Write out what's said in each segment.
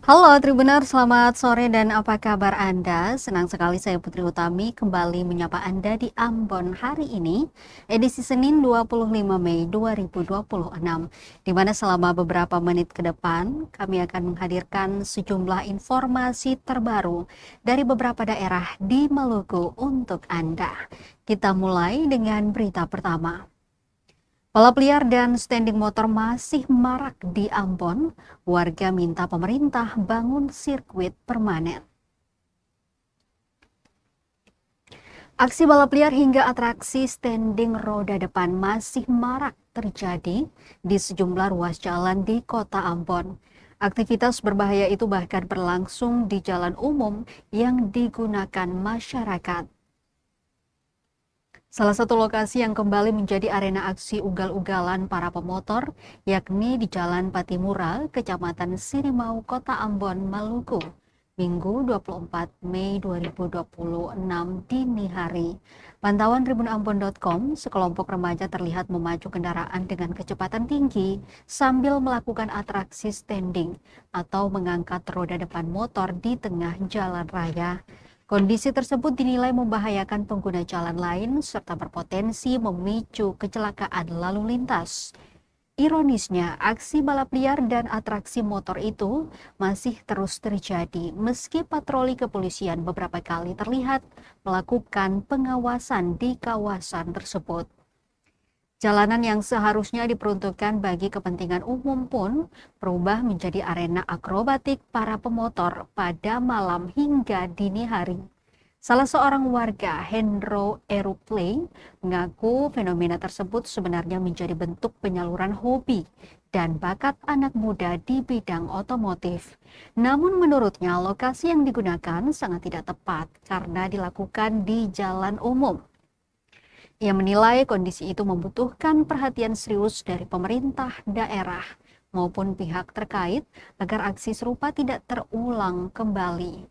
Halo Tribuners, selamat sore dan apa kabar Anda? Senang sekali saya Putri Utami kembali menyapa Anda di Ambon hari ini, edisi Senin 25 Mei 2026, di mana selama beberapa menit ke depan kami akan menghadirkan sejumlah informasi terbaru dari beberapa daerah di Maluku untuk Anda. Kita mulai dengan berita pertama. Balap liar dan standing motor masih marak di Ambon. Warga minta pemerintah bangun sirkuit permanen. Aksi balap liar hingga atraksi standing roda depan masih marak terjadi di sejumlah ruas jalan di Kota Ambon. Aktivitas berbahaya itu bahkan berlangsung di jalan umum yang digunakan masyarakat. Salah satu lokasi yang kembali menjadi arena aksi ugal-ugalan para pemotor, yakni di Jalan Patimura, Kecamatan Sirimau, Kota Ambon, Maluku, Minggu 24 Mei 2026 dini hari. Pantauan tribunambon.com, sekelompok remaja terlihat memacu kendaraan dengan kecepatan tinggi sambil melakukan atraksi standing atau mengangkat roda depan motor di tengah jalan raya. Kondisi tersebut dinilai membahayakan pengguna jalan lain serta berpotensi memicu kecelakaan lalu lintas. Ironisnya, aksi balap liar dan atraksi motor itu masih terus terjadi meski patroli kepolisian beberapa kali terlihat melakukan pengawasan di kawasan tersebut. Jalanan yang seharusnya diperuntukkan bagi kepentingan umum pun berubah menjadi arena akrobatik para pemotor pada malam hingga dini hari. Salah seorang warga, Hendro Eruplay, mengaku fenomena tersebut sebenarnya menjadi bentuk penyaluran hobi dan bakat anak muda di bidang otomotif. Namun menurutnya lokasi yang digunakan sangat tidak tepat karena dilakukan di jalan umum. Ia menilai kondisi itu membutuhkan perhatian serius dari pemerintah daerah maupun pihak terkait agar aksi serupa tidak terulang kembali.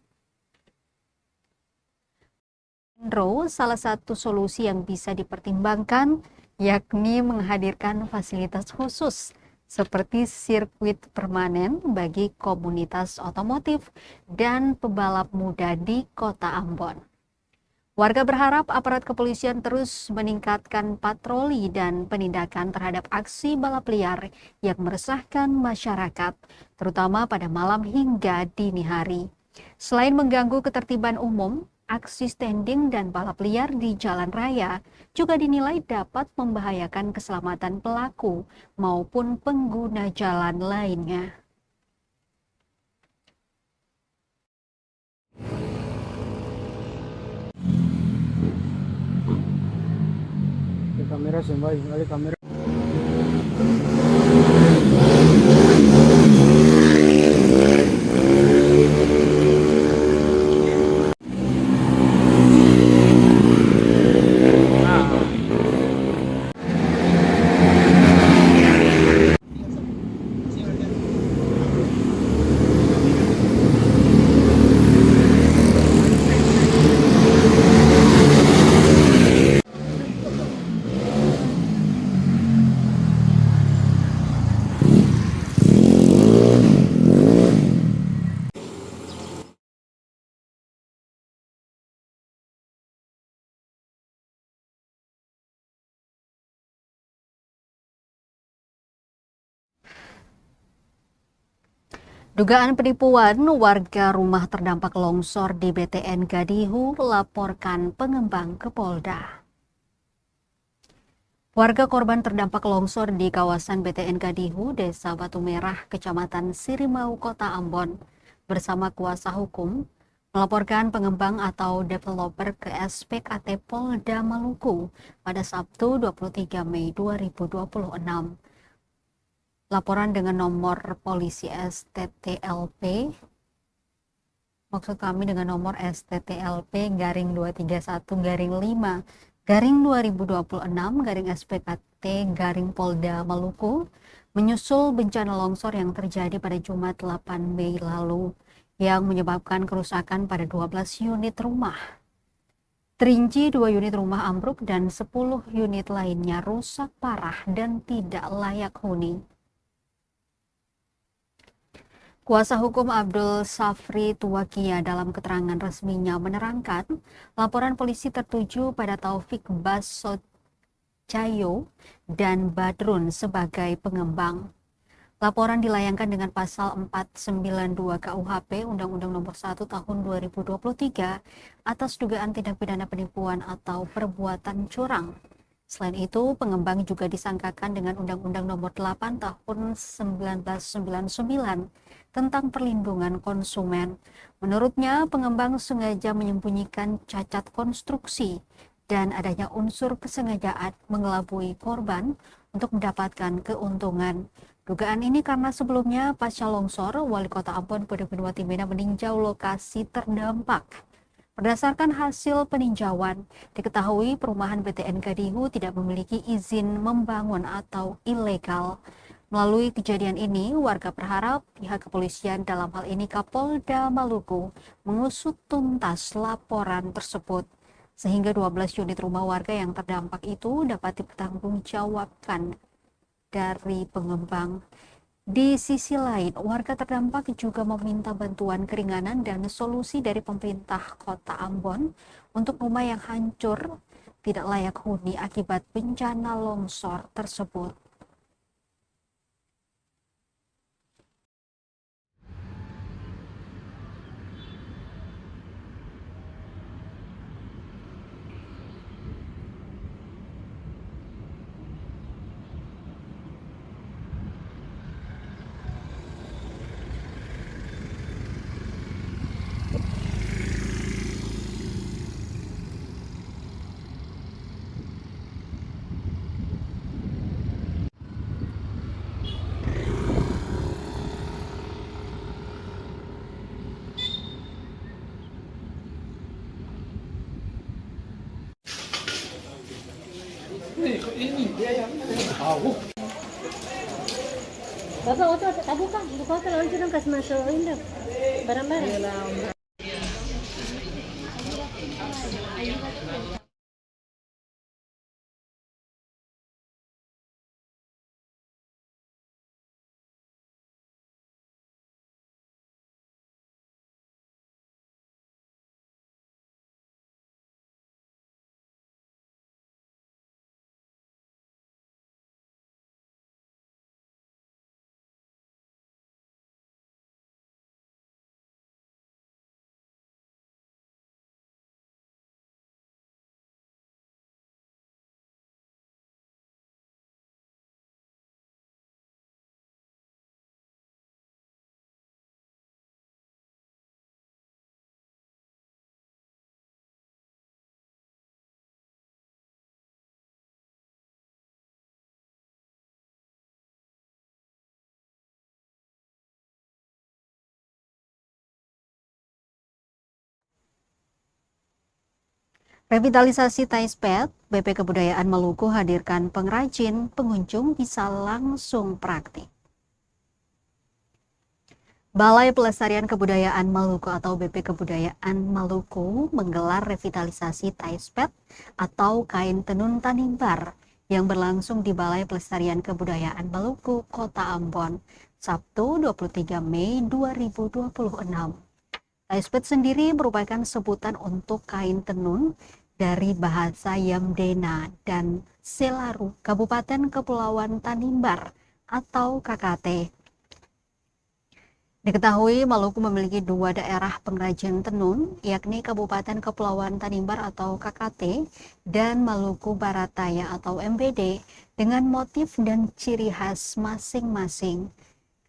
Salah satu solusi yang bisa dipertimbangkan yakni menghadirkan fasilitas khusus seperti sirkuit permanen bagi komunitas otomotif dan pebalap muda di Kota Ambon. Warga berharap aparat kepolisian terus meningkatkan patroli dan penindakan terhadap aksi balap liar yang meresahkan masyarakat, terutama pada malam hingga dini hari. Selain mengganggu ketertiban umum, aksi standing dan balap liar di jalan raya juga dinilai dapat membahayakan keselamatan pelaku maupun pengguna jalan lainnya. Kamera sembah, kamera. Dugaan penipuan warga rumah terdampak longsor di BTN Gadihu laporkan pengembang ke Polda. Warga korban terdampak longsor di kawasan BTN Gadihu, Desa Batu Merah, Kecamatan Sirimau, Kota Ambon, bersama kuasa hukum, melaporkan pengembang atau developer ke SPKT Polda Maluku pada Sabtu 23 Mei 2026. Laporan dengan nomor polisi STTLP, maksud kami dengan nomor STTLP garing 231 garing 5 garing 2026 garing SPKT garing Polda Maluku menyusul bencana longsor yang terjadi pada Jumat 8 Mei lalu yang menyebabkan kerusakan pada 12 unit rumah. Terinci 2 unit rumah ambruk dan 10 unit lainnya rusak parah dan tidak layak huni. Kuasa hukum Abdul Safri Tuwakia dalam keterangan resminya menerangkan laporan polisi tertuju pada Taufik Basocayo dan Badrun sebagai pengembang. Laporan dilayangkan dengan pasal 492 KUHP Undang-Undang Nomor 1 Tahun 2023 atas dugaan tindak pidana penipuan atau perbuatan curang. Selain itu, pengembang juga disangkakan dengan Undang-Undang Nomor 8 Tahun 1999 tentang perlindungan konsumen. Menurutnya, pengembang sengaja menyembunyikan cacat konstruksi dan adanya unsur kesengajaan mengelabui korban untuk mendapatkan keuntungan. Dugaan ini karena sebelumnya pasca longsor, Wali Kota Ambon Pudewin Watimena meninjau lokasi terdampak. Berdasarkan hasil peninjauan, diketahui perumahan BTN Gadihu tidak memiliki izin membangun atau ilegal. Melalui kejadian ini, warga berharap pihak kepolisian dalam hal ini Kapolda Maluku mengusut tuntas laporan tersebut, sehingga 12 unit rumah warga yang terdampak itu dapat dipertanggungjawabkan dari pengembang. Di sisi lain, warga terdampak juga meminta bantuan keringanan dan solusi dari pemerintah Kota Ambon untuk rumah yang hancur tidak layak huni akibat bencana longsor tersebut. Ini dia yang tahu. Bapak auto tak buka, buka auto lawan sudah kasih masukin dah barang-barang. Revitalisasi Taispet, BP Kebudayaan Maluku hadirkan pengrajin, pengunjung bisa langsung praktik. Balai Pelestarian Kebudayaan Maluku atau BP Kebudayaan Maluku menggelar revitalisasi Taispet atau kain tenun Tanimbar yang berlangsung di Balai Pelestarian Kebudayaan Maluku, Kota Ambon, Sabtu 23 Mei 2026. Taispet sendiri merupakan sebutan untuk kain tenun dari bahasa Yamdena dan Selaru, Kabupaten Kepulauan Tanimbar atau KKT. Diketahui Maluku memiliki dua daerah pengrajin tenun, yakni Kabupaten Kepulauan Tanimbar atau KKT dan Maluku Barataya atau MBD dengan motif dan ciri khas masing-masing.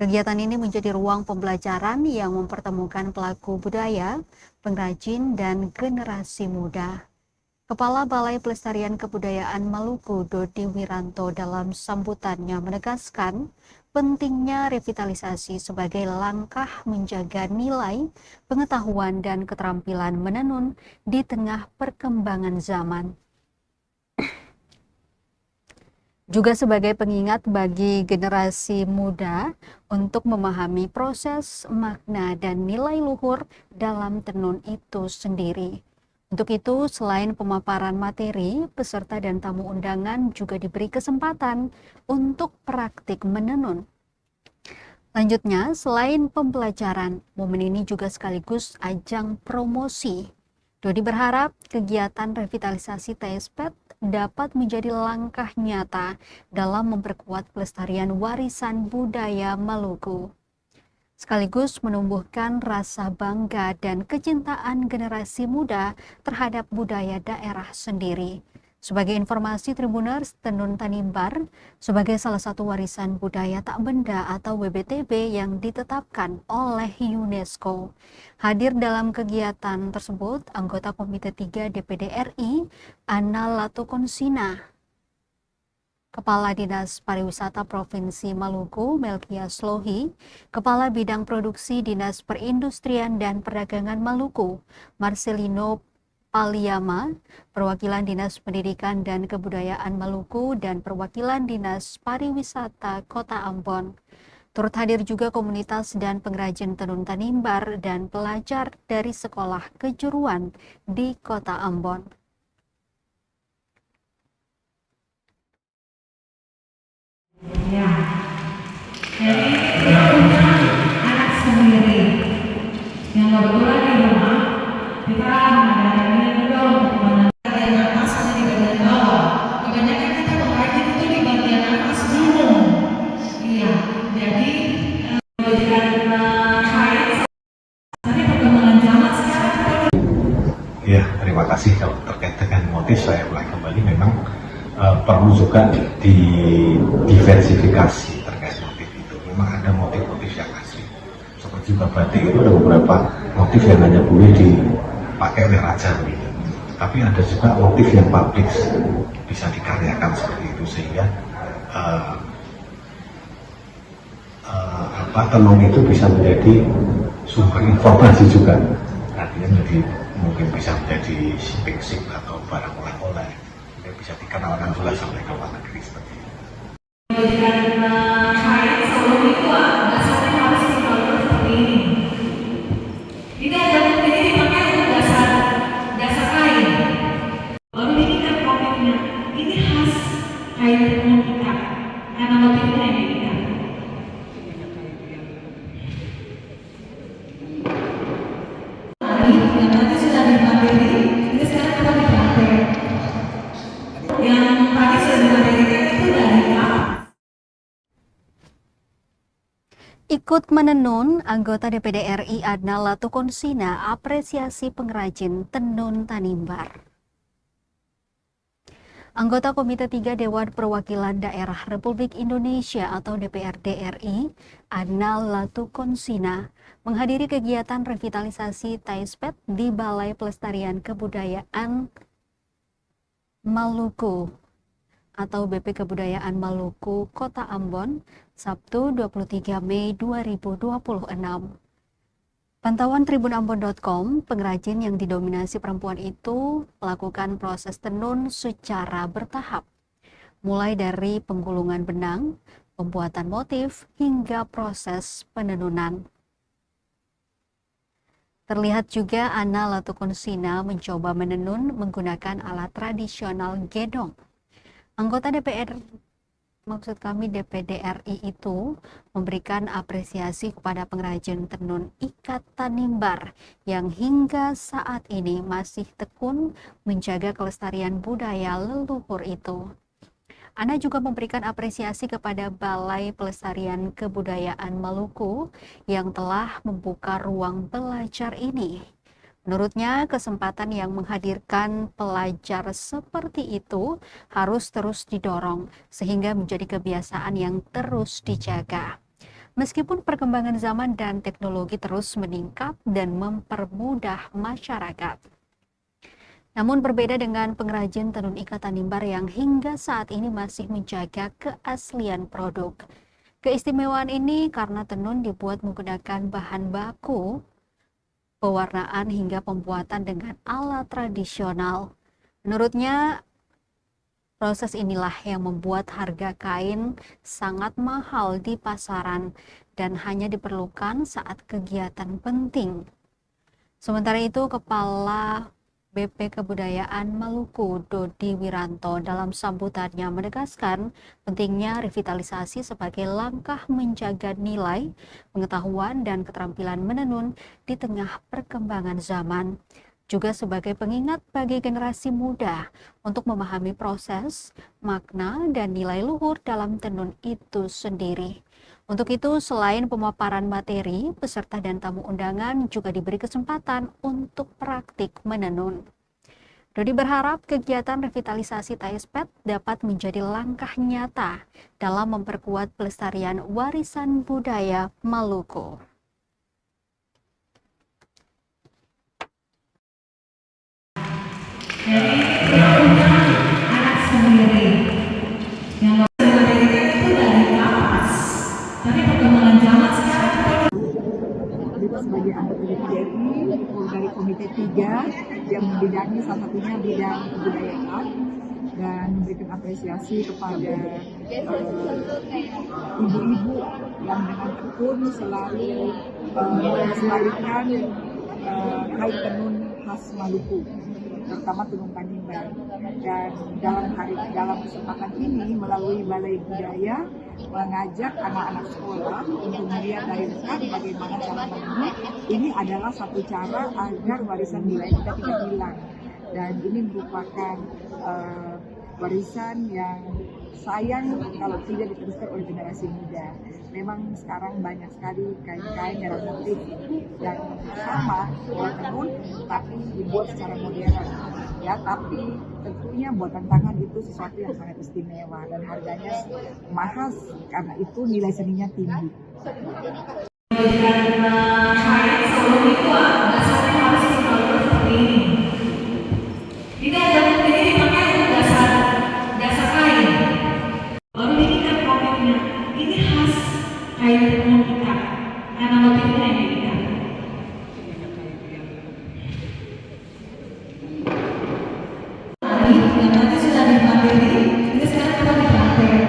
Kegiatan ini menjadi ruang pembelajaran yang mempertemukan pelaku budaya, pengrajin, dan generasi muda. Kepala Balai Pelestarian Kebudayaan Maluku, Dodi Wiranto, dalam sambutannya menegaskan pentingnya revitalisasi sebagai langkah menjaga nilai, pengetahuan, dan keterampilan menenun di tengah perkembangan zaman. Juga sebagai pengingat bagi generasi muda untuk memahami proses, makna, dan nilai luhur dalam tenun itu sendiri. Untuk itu, selain pemaparan materi, peserta dan tamu undangan juga diberi kesempatan untuk praktik menenun. Selanjutnya, selain pembelajaran, momen ini juga sekaligus ajang promosi. Dodi berharap kegiatan revitalisasi TSPET dapat menjadi langkah nyata dalam memperkuat pelestarian warisan budaya Maluku, sekaligus menumbuhkan rasa bangga dan kecintaan generasi muda terhadap budaya daerah sendiri. Sebagai informasi, Tribuners, Tenun Tanimbar sebagai salah satu warisan budaya tak benda atau WBTB yang ditetapkan oleh UNESCO. Hadir dalam kegiatan tersebut anggota Komite 3 DPD RI, Ana Latukonsina, Kepala Dinas Pariwisata Provinsi Maluku, Melkia Slohi, Kepala Bidang Produksi Dinas Perindustrian dan Perdagangan Maluku, Marcelino Paliama, perwakilan Dinas Pendidikan dan Kebudayaan Maluku, dan perwakilan Dinas Pariwisata Kota Ambon. Turut hadir juga komunitas dan pengrajin tenun Tanimbar dan pelajar dari sekolah kejuruan di Kota Ambon. Ya, jadi kita punya anak sendiri yang kebetulan di rumah kita mengadakan juga untuk bagian atas dan di bagian bawah. Kebanyakan kita mengajar itu di bagian atas dulu. Iya, jadi menjadikan kain tapi perkembangan zaman sekarang. Ya, terima kasih. Kalau terkait dengan motif saya ulang kembali, memang perlu juga didiversifikasi terkait motif itu. Memang ada motif-motif yang asli. Seperti juga batik itu ada beberapa motif yang hanya boleh dipakai oleh raja gitu. Tapi ada juga motif yang publik bisa dikaryakan seperti itu, sehingga tenun itu bisa menjadi sumber informasi juga. Artinya jadi mungkin bisa menjadi sip atau barang oleh-oleh yang bisa dikenalkan oleh sampai ke luar negeri seperti itu. Menjadikan kain sebelum itu dasarnya harus dibangun seperti ini. Ini ada ini dipakai untuk dasar kain. Lalu ini kan motifnya, ini khas kain tenun kita karena motifnya yang beda. Yang nanti sudah dimateri, ini sekarang kita dipraktek. Yang tadi sudah dimaterikan itu dari apa? Ikut menenun, anggota DPD RI Adna Latukonsina apresiasi pengrajin tenun Tanimbar. Anggota Komite 3 Dewan Perwakilan Daerah Republik Indonesia atau DPRD RI, Adna Latukonsina, menghadiri kegiatan revitalisasi TSPET di Balai Pelestarian Kebudayaan Maluku atau BP Kebudayaan Maluku, Kota Ambon, Sabtu 23 Mei 2026. Pantauan tribunambon.com, pengrajin yang didominasi perempuan itu melakukan proses tenun secara bertahap, mulai dari penggulungan benang, pembuatan motif, hingga proses penenunan. Terlihat juga Ana Latukonsina mencoba menenun menggunakan alat tradisional gedong. Anggota DPD RI itu memberikan apresiasi kepada pengrajin tenun ikat Tanimbar yang hingga saat ini masih tekun menjaga kelestarian budaya leluhur itu. Ana juga memberikan apresiasi kepada Balai Pelestarian Kebudayaan Maluku yang telah membuka ruang belajar ini. Menurutnya, kesempatan yang menghadirkan pelajar seperti itu harus terus didorong sehingga menjadi kebiasaan yang terus dijaga. Meskipun perkembangan zaman dan teknologi terus meningkat dan mempermudah masyarakat. Namun berbeda dengan pengrajin tenun ikat Tanimbar yang hingga saat ini masih menjaga keaslian produk. Keistimewaan ini karena tenun dibuat menggunakan bahan baku, pewarnaan hingga pembuatan dengan alat tradisional. Menurutnya, proses inilah yang membuat harga kain sangat mahal di pasaran dan hanya diperlukan saat kegiatan penting. Sementara itu, Kepala BP Kebudayaan Maluku Dodi Wiranto dalam sambutannya menegaskan pentingnya revitalisasi sebagai langkah menjaga nilai, pengetahuan, dan keterampilan menenun di tengah perkembangan zaman. Juga sebagai pengingat bagi generasi muda untuk memahami proses, makna, dan nilai luhur dalam tenun itu sendiri. Untuk itu, selain pemaparan materi, peserta dan tamu undangan juga diberi kesempatan untuk praktik menenun. Dodi berharap kegiatan revitalisasi Tayespet dapat menjadi langkah nyata dalam memperkuat pelestarian warisan budaya Maluku. Jadi kita punya anak sendiri yang sendiri itu dari kapas, tapi perkembangan zaman sekarang Kita sebagai anggota DPRI dari Komite 3 yang membidangi salah satunya bidang kebudayaan dan memberikan apresiasi kepada ibu-ibu yang dengan tekun selalu melestarikan kain tenun khas Maluku, terutama tenun Tanimbar. Dan dalam kesempatan ini melalui Balai Budaya mengajak anak-anak sekolah untuk melihat dari dekat bagaimana cara menenun. Ini adalah satu cara agar warisan nilai kita tidak hilang, dan ini merupakan warisan yang sayang kalau tidak diteruskan oleh generasi muda. Memang sekarang banyak sekali kain-kain dan motif yang sama dengan tenun tapi dibuat secara modern. Ya, tapi tentunya buatan tangan itu sesuatu yang sangat istimewa dan harganya mahal, karena itu nilai seninya tinggi. kain sebelum itu dasarnya harus dilakukan seperti ini. Ini ada ini dipakai untuk dasar kain. Lalu ini kan motifnya, ini khas kain tenun kita karena motifnya yang beda. Yang tadi sudah dimateri, ini sekarang kita dipraktek.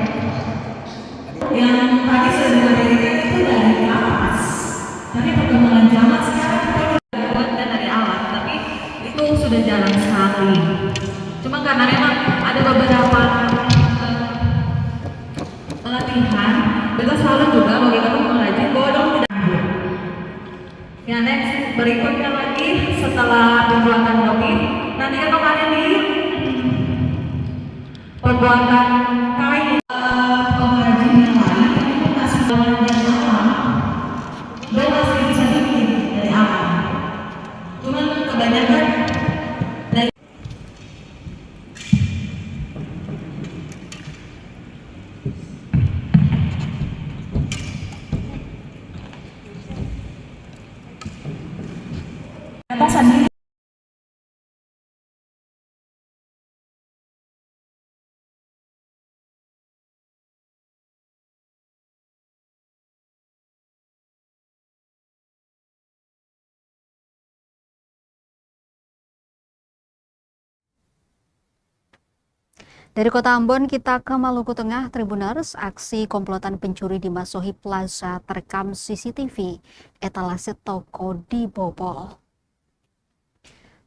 Yang tadi sudah dimaterikan itu dari kapas, tapi perkembangan zaman sekarang kita buatkan dari alat, tapi itu sudah jarang sekali. Cuma karena memang ada beberapa pelatihan, kita selalu juga bagi kami mengaji godong tidak. Ya, next berikutnya lagi setelah pembuatan motif, nanti kalau kalian di pembuatan kain pengrajin yang lain itu masih bahan yang alam dan masih bisa bikin dari alam. Cuman kebanyakan dari atasan diri. Dari Kota Ambon kita ke Maluku Tengah. Tribuners, aksi komplotan pencuri di Masohi Plaza terekam CCTV, etalase toko dibobol.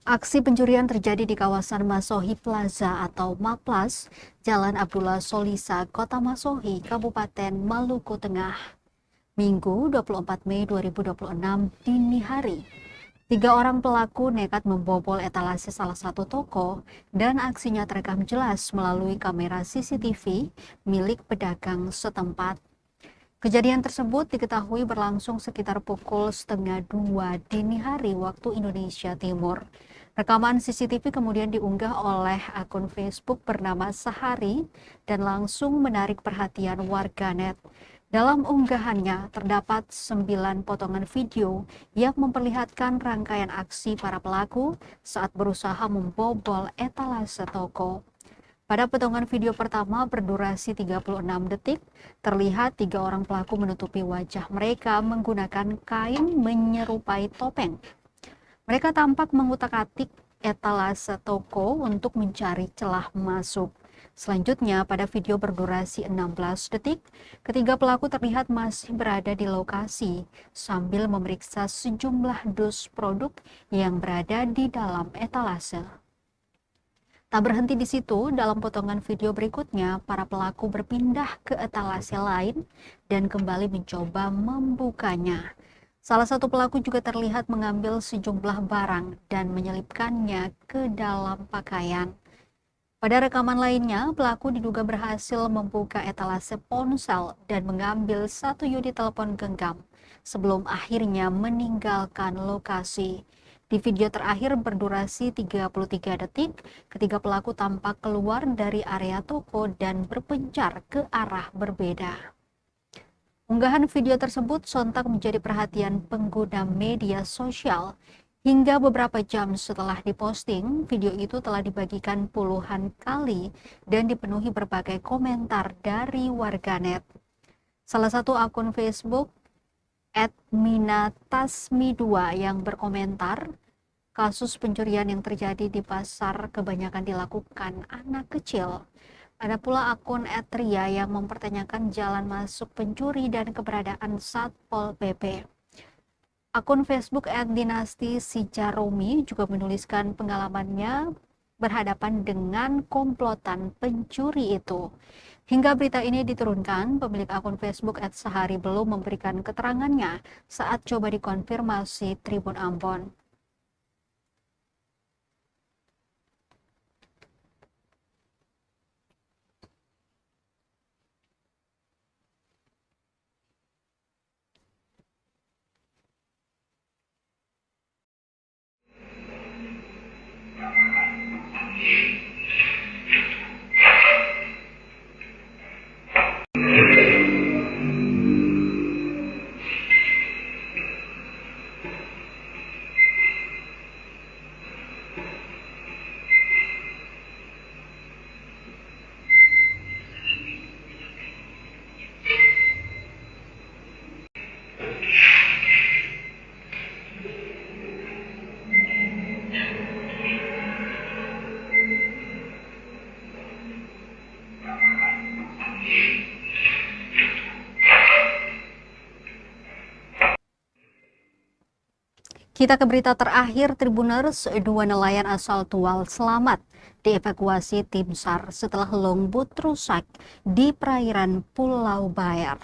Aksi pencurian terjadi di kawasan Masohi Plaza atau Maplas, Jalan Abdullah Solisa, Kota Masohi, Kabupaten Maluku Tengah. Minggu 24 Mei 2026 dini hari. 3 orang pelaku nekat membobol etalase salah satu toko dan aksinya terekam jelas melalui kamera CCTV milik pedagang setempat. Kejadian tersebut diketahui berlangsung sekitar pukul 1:30 dini hari waktu Indonesia Timur. Rekaman CCTV kemudian diunggah oleh akun Facebook bernama Sehari dan langsung menarik perhatian warganet. Dalam unggahannya terdapat 9 potongan video yang memperlihatkan rangkaian aksi para pelaku saat berusaha membobol etalase toko. Pada potongan video pertama berdurasi 36 detik, terlihat 3 orang pelaku menutupi wajah mereka menggunakan kain menyerupai topeng. Mereka tampak mengutak-atik etalase toko untuk mencari celah masuk. Selanjutnya, pada video berdurasi 16 detik, ketiga pelaku terlihat masih berada di lokasi sambil memeriksa sejumlah dus produk yang berada di dalam etalase. Tak berhenti di situ, dalam potongan video berikutnya, para pelaku berpindah ke etalase lain dan kembali mencoba membukanya. Salah satu pelaku juga terlihat mengambil sejumlah barang dan menyelipkannya ke dalam pakaian. Pada rekaman lainnya, pelaku diduga berhasil membuka etalase ponsel dan mengambil satu unit telepon genggam sebelum akhirnya meninggalkan lokasi. Di video terakhir berdurasi 33 detik, ketiga pelaku tampak keluar dari area toko dan berpencar ke arah berbeda. Unggahan video tersebut sontak menjadi perhatian pengguna media sosial. Hingga beberapa jam setelah diposting, video itu telah dibagikan puluhan kali dan dipenuhi berbagai komentar dari warganet. Salah satu akun Facebook @minatasmi2 yang berkomentar, kasus pencurian yang terjadi di pasar kebanyakan dilakukan anak kecil. Ada pula akun @ria yang mempertanyakan jalan masuk pencuri dan keberadaan Satpol PP. Akun Facebook @dinasti_sijaromi juga menuliskan pengalamannya berhadapan dengan komplotan pencuri itu. Hingga berita ini diturunkan, pemilik akun Facebook @sehari belum memberikan keterangannya saat coba dikonfirmasi Tribun Ambon. Kita ke berita terakhir, Tribuners, dua nelayan asal Tual selamat dievakuasi tim SAR setelah longboat rusak di perairan Pulau Bayar.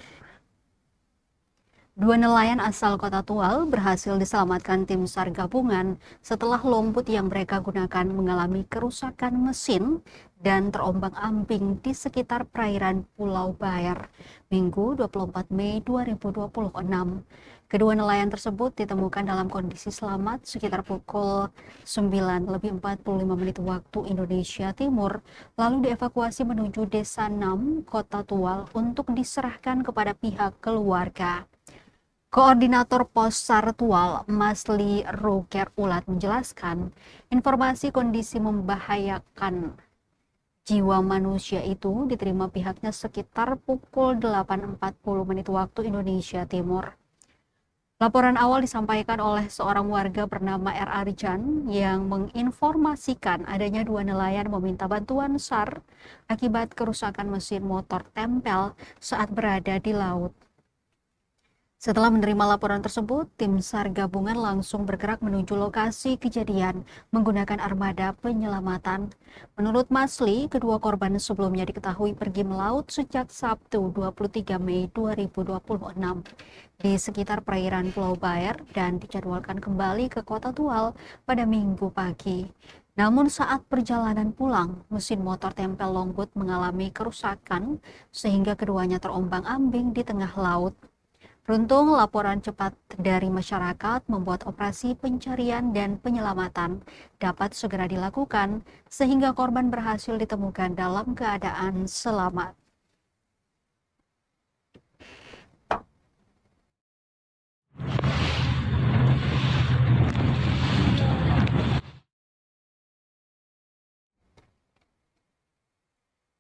Dua nelayan asal Kota Tual berhasil diselamatkan tim SAR gabungan setelah longboat yang mereka gunakan mengalami kerusakan mesin dan terombang-ambing di sekitar perairan Pulau Bayar, Minggu 24 Mei 2026. Kedua nelayan tersebut ditemukan dalam kondisi selamat sekitar pukul 9:45 waktu Indonesia Timur, lalu dievakuasi menuju Desa 6, Kota Tual untuk diserahkan kepada pihak keluarga. Koordinator Pos SAR Tual, Masli Roger Ulat menjelaskan, informasi kondisi membahayakan jiwa manusia itu diterima pihaknya sekitar pukul 8:40 waktu Indonesia Timur. Laporan awal disampaikan oleh seorang warga bernama R. Arjan yang menginformasikan adanya dua nelayan meminta bantuan SAR akibat kerusakan mesin motor tempel saat berada di laut. Setelah menerima laporan tersebut, tim SAR gabungan langsung bergerak menuju lokasi kejadian menggunakan armada penyelamatan. Menurut Masli, kedua korban sebelumnya diketahui pergi melaut sejak Sabtu 23 Mei 2026 di sekitar perairan Pulau Bayar dan dijadwalkan kembali ke Kota Tual pada Minggu pagi. Namun saat perjalanan pulang, mesin motor tempel longboat mengalami kerusakan sehingga keduanya terombang-ambing di tengah laut. Beruntung laporan cepat dari masyarakat membuat operasi pencarian dan penyelamatan dapat segera dilakukan sehingga korban berhasil ditemukan dalam keadaan selamat.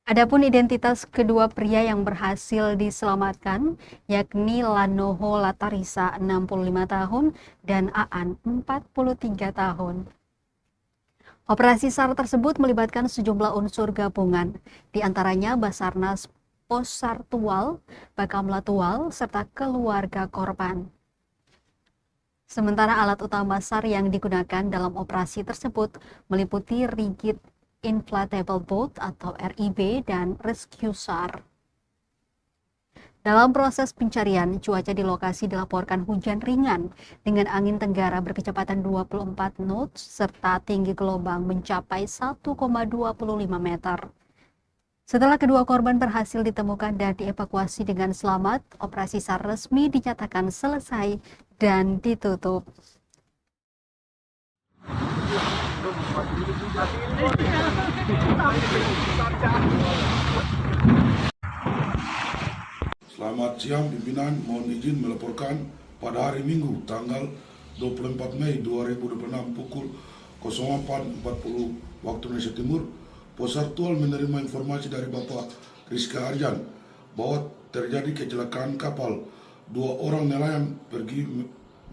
Adapun identitas kedua pria yang berhasil diselamatkan yakni Lanoho Latarisa 65 tahun dan Aan 43 tahun. Operasi SAR tersebut melibatkan sejumlah unsur gabungan, di antaranya Basarnas, Posartual, Bakamla Tual, serta keluarga korban. Sementara alat utama SAR yang digunakan dalam operasi tersebut meliputi Rigid Inflatable Boat atau RIB dan Rescue SAR. Dalam proses pencarian, cuaca di lokasi dilaporkan hujan ringan dengan angin tenggara berkecepatan 24 knots serta tinggi gelombang mencapai 1,25 meter. Setelah kedua korban berhasil ditemukan dan dievakuasi dengan selamat, operasi SAR resmi dinyatakan selesai dan ditutup. Selamat siang pimpinan, mohon izin melaporkan pada hari Minggu tanggal 24 Mei 2026 pukul 04.40 waktu Indonesia Timur, Posartual menerima informasi dari Bapak Rizka Arjan bahwa terjadi kecelakaan kapal. 2 orang nelayan pergi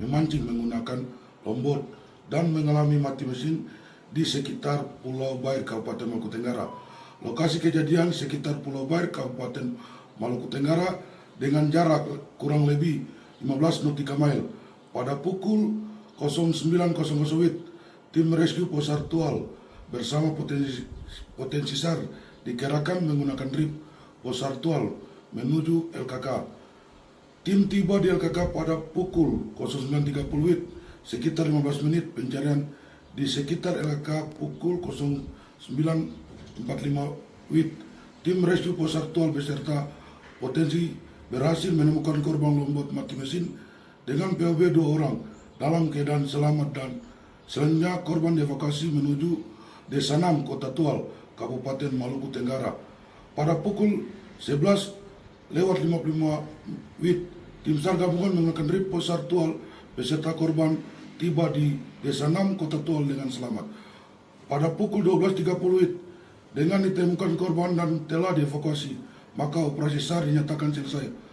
memancing menggunakan longboat dan mengalami mati mesin di sekitar Pulau Bair, Kabupaten Maluku Tenggara. Lokasi kejadian sekitar Pulau Bair, Kabupaten Maluku Tenggara dengan jarak kurang lebih 15 nautika mile. Pada pukul 09.00 tim rescue Posartual bersama potensi SAR dikerahkan menggunakan drip Posartual menuju LKK. Tim tiba di LKK pada pukul 09.30 sekitar 15 menit pencarian di sekitar LKK pukul 09.45 tim rescue Posartual beserta potensi berhasil menemukan korban longboat mati mesin dengan POB 2 orang dalam keadaan selamat dan selanjutnya korban dievakuasi menuju Desa 6, Kota Tual, Kabupaten Maluku Tenggara. Pada pukul 11.55 tim SAR gabungan menggunakan drip Posartual beserta korban tiba di Desa 6, Kota Tual dengan selamat. Pada pukul 12.30 dengan ditemukan korban dan telah dievakuasi, maka operasi SAR dinyatakan selesai.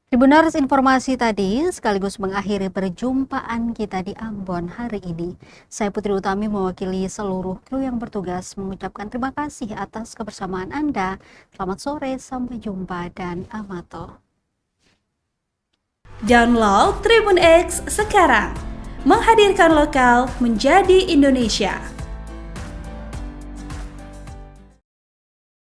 Tribuners, informasi tadi sekaligus mengakhiri perjumpaan kita di Ambon hari ini. Saya Putri Utami mewakili seluruh kru yang bertugas mengucapkan terima kasih atas kebersamaan Anda. Selamat sore, sampai jumpa dan amato. Download Tribun X sekarang, menghadirkan lokal menjadi Indonesia.